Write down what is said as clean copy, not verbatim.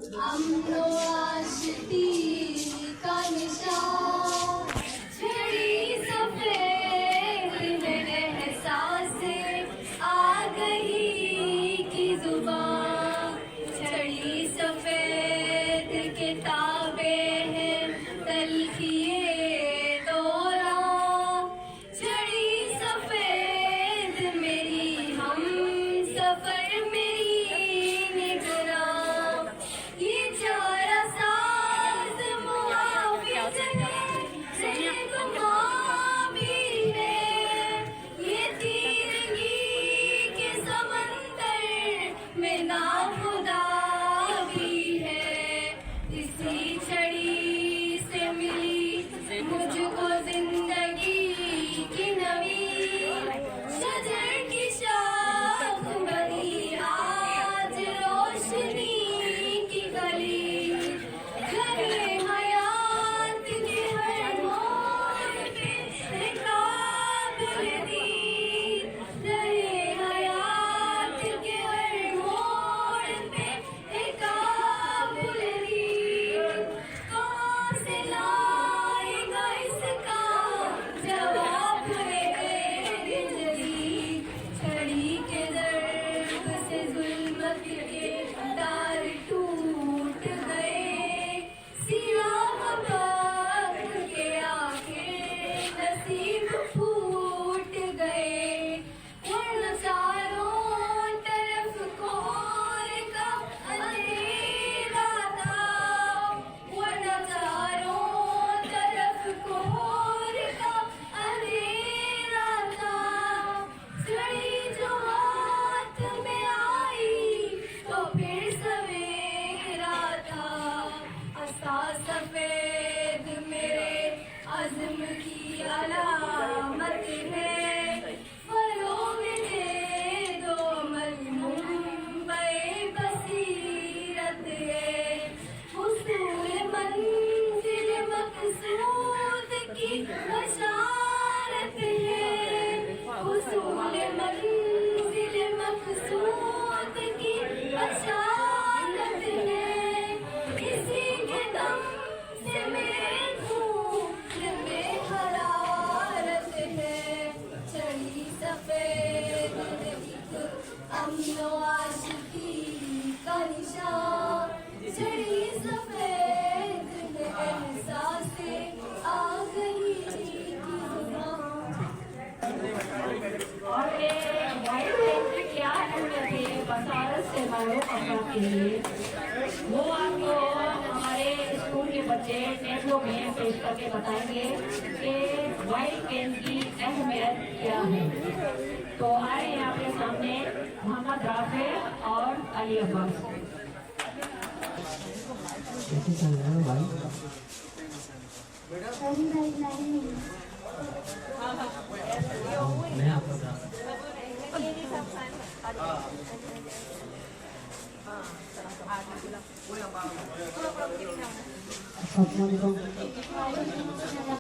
अमनो आशिकी का निशान छड़ी सफेद में एहसासे आ गई की जुबान छड़ी सफेद किताबे हैं तलखिए दौरा छड़ी सफेद मेरी हम सफर मेरी निगरां ये चारा साज मुआविज है गुमा भी है ये तीरगी के समंदर में नाखुदा भी है इसी छड़ी से मिली मुझको जिंदगी की नवी शजर की शाख बनी आज रोशनी की गली घरे हयात के हर मोड़ पे काबिल दी रहे हयात के हर मोड़ पे काबिल दी कहाँ से लाएगा इसका जवाब है दिल्ली छड़ी के दर्द से जुल्मत के तार टूट गए सिरा वक्त के आखिर नसीब फूट गए वरना चारों तरफ कोहरे का अंधेरा था वरना चारों तरफ कोहरे का अंधेरा था छड़ी जो हाथ में आई तो फिर सवेरा था आसा सफेद मेरे अज़्म की अलामत है फरोग दे दो मजनून बसीरत है हुसूल मंजिल मकसूद की बशारत है हुसूल मंजिल मकसूद की बशारत है इसी के दम से मेरे खून में हरारत है छड़ी सफेद एक अमनो आशिकी का निशान छड़ी सफेद में एहसासे आ गई की जुबान। और ये वाइट पेन की क्या अहमियत है बसारत से मालूम करने के लिए वो आपको हमारे स्कूल के बच्चे टेबलों में पेश करके बताएंगे कि वाइट पेन की अहमियत क्या है। तो आए यहाँ पे सामने मोहम्मद राफे और अली अब्बास। मैं आपको Assalamualaikum.